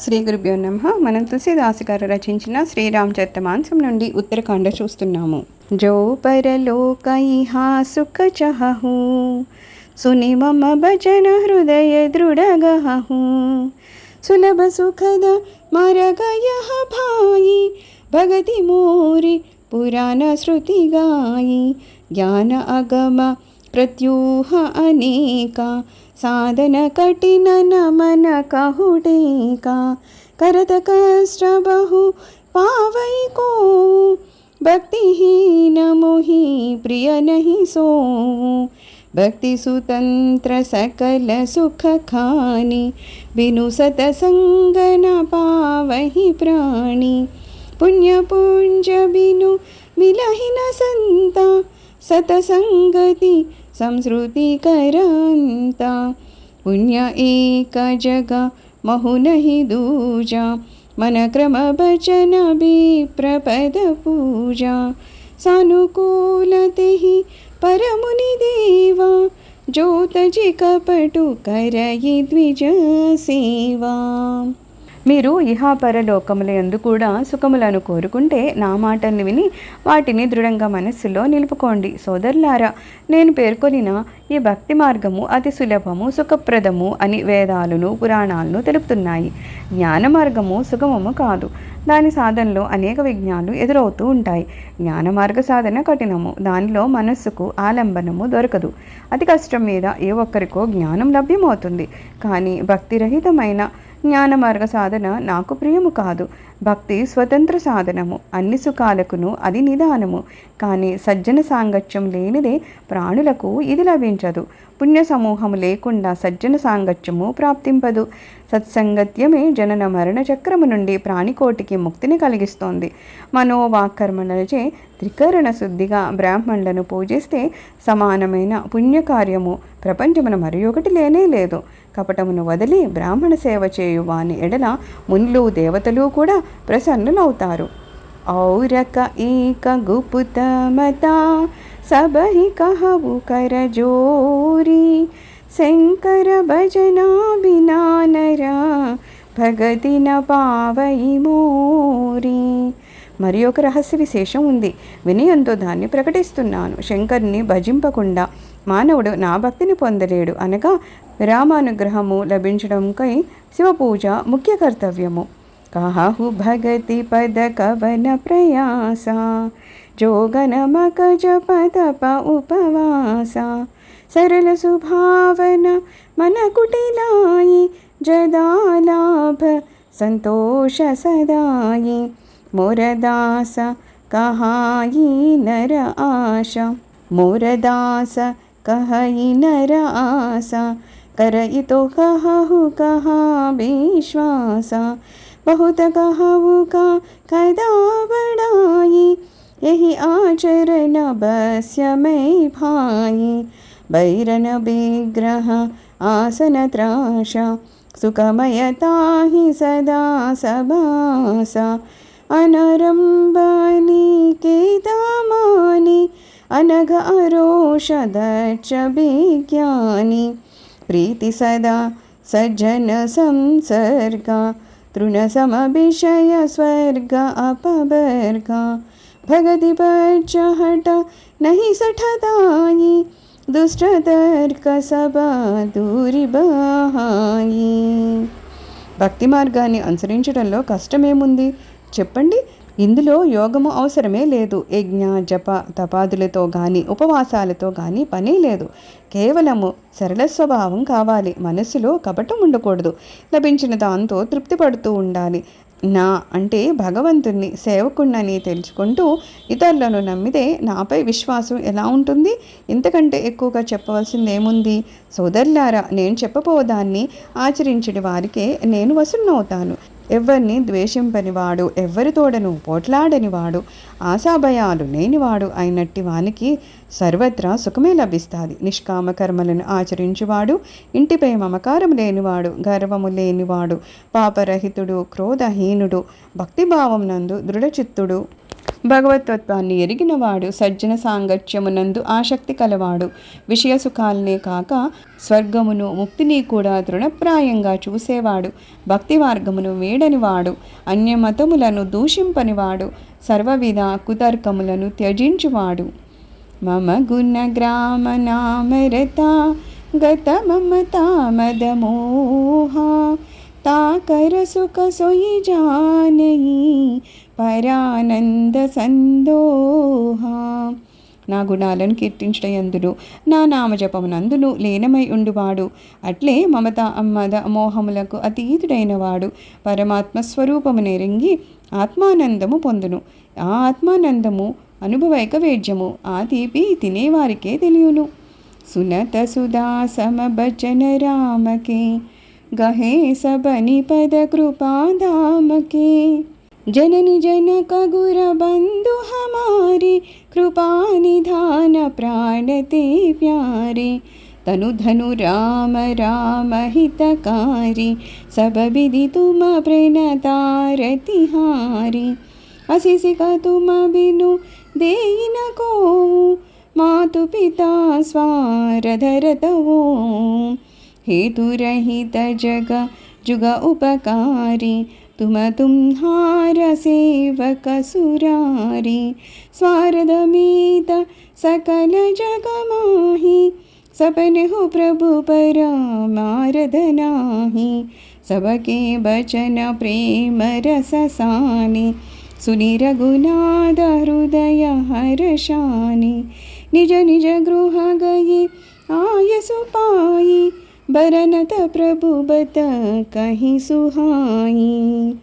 శ్రీ గురుభ్యో నమః. మనం తులసీదాసు గారు రచించిన శ్రీరామచరితమానసం నుండి ఉత్తరకాండ చూస్తున్నాము. జో పరలోక ఇహా సుఖ చహు సుని మమ భజన హృదయ దృఢగహు సులభ సుఖద మరగయ భాయి భగతి మోరి పురాణ శృతి గాయి జ్ఞాన అగమ ప్రత్యూహ అనేక సాధన కఠిన నమన కहुडेका करत कष्ट बहु पावई को भक्तिहीन मोहि प्रिय नहीं सो भक्ति सुतंत्र सकल सुख खानी बिनु सतसंग न पावहि प्राणी पुण्य पुंज बिनु मिलहि न संता सतसंगति संस्कृति करंता पुण्य एक जग महु नहीं दूजा मन क्रम भजन विप्रपद पूजा सानुकूलते ही परमुनि देवा ज्योत जी कपटु करई द्विज सेवा. మీరు ఇహాపరలోకముల యందు కూడా సుఖములను కోరుకుంటే నా మాటల్ని విని వాటిని దృఢంగా మనస్సులో నిలుపుకోండి. సోదరులారా, నేను పేర్కొనిన ఈ భక్తి మార్గము అతి సులభము సుఖప్రదము అని వేదాలను పురాణాలను తెలుపుతున్నాయి. జ్ఞాన మార్గము సుగమము కాదు. దాని సాధనలో అనేక విఘ్నాలు ఎదురవుతూ ఉంటాయి. జ్ఞాన మార్గ సాధన కఠినము. దానిలో మనస్సుకు ఆలంబనము దొరకదు. అతి కష్టం మీద ఏ ఒక్కరికో జ్ఞానం లభ్యమవుతుంది. కానీ భక్తిరహితమైన జ్ఞాన మార్గ సాధన నాకు ప్రియము కాదు. భక్తి స్వతంత్ర సాధనము. అన్ని సుఖాలకును అది నిదానము. కానీ సజ్జన సాంగత్యం లేనిదే ప్రాణులకు ఇది లభించదు. పుణ్య సమూహము లేకుండా సజ్జన సాంగత్యము ప్రాప్తింపదు. సత్సంగత్యమే జనన మరణ చక్రము నుండి ప్రాణికోటికి ముక్తిని కలిగిస్తోంది. మనోవాకర్మలచే త్రికరణ శుద్ధిగా బ్రాహ్మణులను పూజిస్తే సమానమైన పుణ్యకార్యము ప్రపంచమున మరి ఒకటి లేనే లేదు. కపటమును వదిలి బ్రాహ్మణ సేవ చేయు వాని ఎడల మునులు దేవతలు కూడా ప్రసన్నులవుతారు. ఔరక ఏక గుపుత మత సబహి కహవు కర జోరి శంకర భజనా బినానరా భగతి న పావయి మోరి. మరి ఒక రహస్య విశేషం ఉంది. వినయంతో దాన్ని ప్రకటిస్తున్నాను. శంకరుని భజింపకుండా మానవుడు నా భక్తిని పొందలేడు. అనగా రామానుగ్రహము లభించడంకై శివపూజ ముఖ్య కర్తవ్యము. కాహు భగతి పద కవన ప్రయాస జోగన మకజ పదప ఉపవాస సరళ సుభావన మన కుటిలాయి జదాలాభ సంతోష సదాయి मोरदास कहाई नर आशा मोरदास कहाई नर आशा करई तो कहु कहा विश्वास बहुत कहु का कदा बड़ाई यही आचरण बस्य में भाई बैरन विग्रह आसन त्राशा सुखमयता ही सदा सबासा अनरंबनी के दामानी अनघ अरोष दक्ष विज्ञानी प्रीति सदा सज्जन संसर्गा तृण सम विषय स्वर्ग अपवर्गा भगति बच्च हट नहीं सठदाई दुष्ट तर्क सब दूरी बहाई. భక్తి మార్గాన్ని అనుసరించడంలో కష్టమేముంది చెప్పండి. ఇందులో యోగము అవసరమే లేదు. యజ్ఞ జప తపాదులతో కానీ ఉపవాసాలతో కానీ పని లేదు. కేవలము సరళ స్వభావం కావాలి. మనస్సులో కపటం ఉండకూడదు. లభించిన దాంతో తృప్తి పడుతూ ఉండాలి. నా అంటే భగవంతుణ్ణి సేవకుణ్ణని తెలుసుకుంటూ ఇతరులను నమ్మితే నాపై విశ్వాసం ఎలా ఉంటుంది? ఇంతకంటే ఎక్కువగా చెప్పవలసింది ఏముంది? సోదరులారా, నేను చెప్పబోదాన్ని ఆచరించడి వారికే నేను వసున్నవుతాను. ఎవరిని ద్వేషింపనివాడు, ఎవ్వరితోడను పోట్లాడనివాడు, ఆశాభయాలు లేనివాడు అయినట్టి వానికి సర్వత్రా సుఖమే లభిస్తుంది. నిష్కామ కర్మలను ఆచరించువాడు, ఇంటిపై మమకారం లేనివాడు, గర్వము లేనివాడు, పాపరహితుడు, క్రోధహీనుడు, భక్తిభావం నందు దృఢచిత్తుడు, భగవతత్వాన్ని ఎరిగినవాడు సజ్జన సాంగత్యమునందు ఆసక్తి కలవాడు. విషయ సుఖాలనే కాక స్వర్గమును ముక్తిని కూడా తృణప్రాయంగా చూసేవాడు. భక్తి మార్గమును వీడనివాడు, అన్యమతములను దూషింపనివాడు, సర్వవిధ కుతర్కములను త్యజించువాడు. మమ గుణ గ్రామ నామరత గత మమతా మదమోహ తాకర సుఖ సొయి జానయి పరానంద సందోహ. నా గుణాలను కీర్తించటయందును నా నామజపమునందును లీనమై ఉండువాడు. అట్లే మమత మద మోహములకు అతీతుడైనవాడు పరమాత్మ స్వరూపమునెరింగి ఆత్మానందము పొందును. ఆ ఆత్మానందము అనుభవైక వేద్యము. ఆ తీపి తినేవారికే తెలియను. సునత సుధా సమభజన రామకే గహే सबनि पद कृपा धाम के जननी जनक गुर बंधु हमारे कृपा निधान प्राण ते प्यारे तनु धनु राम राम हितकारी सब विधि तुम प्रणतारतिहारी असिसिक तुम बिनु देई न को मातु पिता स्वारधरतवो हेतुरहित जग जुग उपकारी तुम तुम्हार सेवक सुरारी स्वारदमीत सकल जग माही सपने हो प्रभु परमारध नाही सबके बचन प्रेम रस सानी सुनि रघुनाथ हृदय हर्षानि निज निज गृह गए आयसु पाई భరనత ప్రభు బత కహి సుహాయి.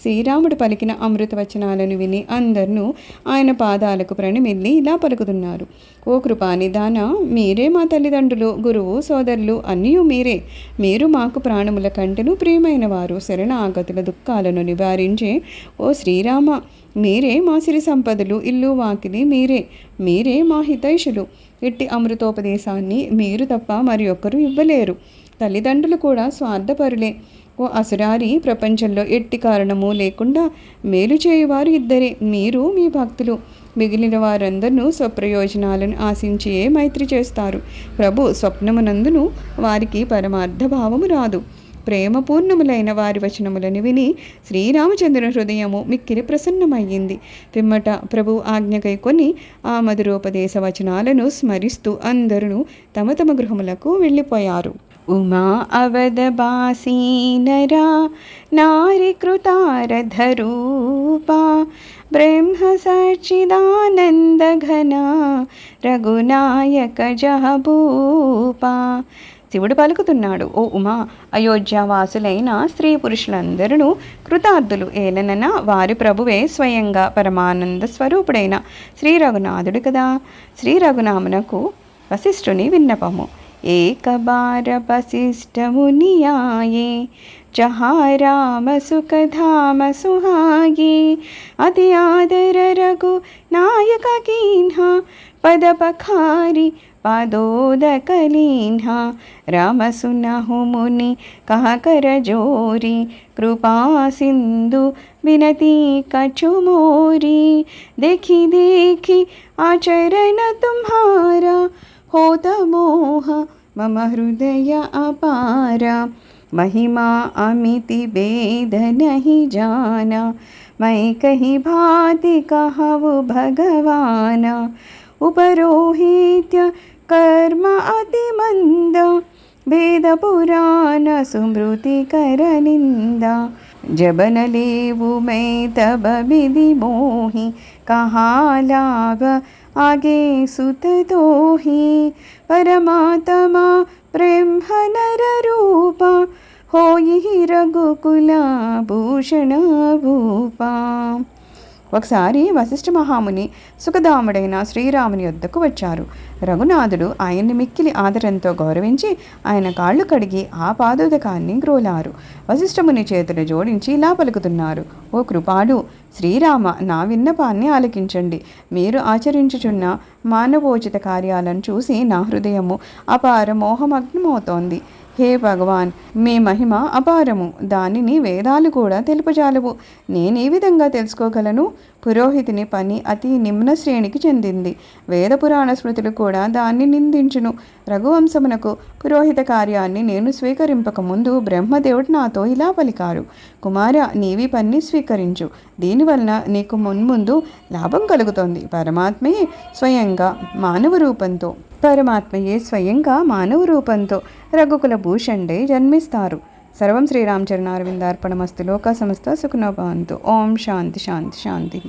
శ్రీరాముడు పలికిన అమృత వచనాలను విని అందరూ ఆయన పాదాలకు ప్రణమిల్లి ఇలా పలుకుతున్నారు. ఓ కృపానిదాన, మీరే మా తల్లిదండ్రులు, గురువు, సోదరులు అన్నీ మీరే. మీరు మాకు ప్రాణముల కంటెను ప్రియమైన వారు. శరణాగతుల దుఃఖాలను నివారించే ఓ శ్రీరామ, మీరే మా సిరి సంపదలు, ఇల్లు వాకిలి మీరే. మీరే మా హితైషులు. ఎట్టి అమృతోపదేశాన్ని మీరు తప్ప మరి ఒక్కరు ఇవ్వలేరు. తల్లిదండ్రులు కూడా స్వార్థపరులే. ఓ అసురారి, ప్రపంచంలో ఎట్టి కారణము లేకుండా మేలు చేయువారు ఇద్దరే, మీరు మీ భక్తులు. మిగిలిన వారందరూ స్వప్రయోజనాలను ఆశించి మైత్రి చేస్తారు. ప్రభు స్వప్నమునందును వారికి పరమార్థ భావము రాదు. ప్రేమపూర్ణములైన వారి వచనములను విని శ్రీరామచంద్రుని హృదయము మిక్కిలి ప్రసన్నమయ్యింది. పిమ్మట ప్రభు ఆజ్ఞకై కొని ఆ మధురోపదేశ వచనాలను స్మరిస్తూ అందరూ తమ తమ గృహములకు వెళ్ళిపోయారు. ఉమా అవధ బాసీనరా నారి కృతారధరూపా బ్రహ్మ సచ్చిదానంద ఘన రఘునాయక జహభూపా. శివుడు పలుకుతున్నాడు, ఓ ఉమా, అయోధ్యావాసులైన స్త్రీ పురుషులందరూ కృతార్థులు. ఏలనన వారి ప్రభువే స్వయంగా పరమానంద స్వరూపుడైన శ్రీ రఘునాథుడు కదా. శ్రీ రఘునామునకు వశిష్ఠుని విన్నపము. ఏకబార వశిష్ఠమునియాయే जहाँ राम सुख धाम सुहागे अति आदर रघु नायक कीन्हा पद पखारी पादोदक लीन्हा राम सुनहु मुनि कहा कर जोरी कृपा सिंधु विनती कछु मोरी देखी देखी आचरण तुम्हारा होत मोह मम हृदय अपारा महिमा अमिति भेद नहीं जाना मैं कही भांति कहु भगवाना उपरोहित्य कर्म अति मंद भेद पुराण सुमृति कर निंदा जबन लेवु मैं तब विधि मोहि कहाँ लाभ आगे सुत तोहि परमात्मा ब्रह्म नर रूपा होई रघुकुल भूषण भूपा. ఒకసారి వశిష్ఠ మహాముని సుఖధాముడైన శ్రీరాముని యొద్దకు వచ్చారు. రఘునాథుడు ఆయన్ని మిక్కిలి ఆదరంతో గౌరవించి ఆయన కాళ్ళు కడిగి ఆ పాదోదకాన్ని గ్రోలారు. వశిష్ఠముని చేతులు జోడించి ఇలా పలుకుతున్నారు. ఓ కృపాడు శ్రీరామ, నా విన్నపాన్ని ఆలకించండి. మీరు ఆచరించుచున్న మానవోచిత కార్యాలను చూసి నా హృదయము అపార మోహమగ్నమవుతోంది. హే భగవాన్, మీ మహిమ అపారము, దానిని వేదాలు కూడా తెలుపజాలవు. నేను ఈ విధంగా తెలుసుకోగలను. పురోహితుని పని అతి నిమ్న శ్రేణికి చెందింది. వేద పురాణ స్మృతులు కూడా దాన్ని నిందించును. రఘువంశమునకు పురోహిత కార్యాన్ని నేను స్వీకరింపకముందు బ్రహ్మదేవుడు నాతో ఇలా పలికారు: కుమార, నీవి పన్ని స్వీకరించు. దీనివలన నీకు మున్ముందు లాభం కలుగుతుంది. పరమాత్మయే స్వయంగా మానవ రూపంతో రఘుకుల భూషణుడై జన్మిస్తారు. సర్వం శ్రీరామచరణారవిందార్పణమస్తు. లోకా సమస్త సుఖినో భవంతు. ఓం శాంతి శాంతి శాంతి.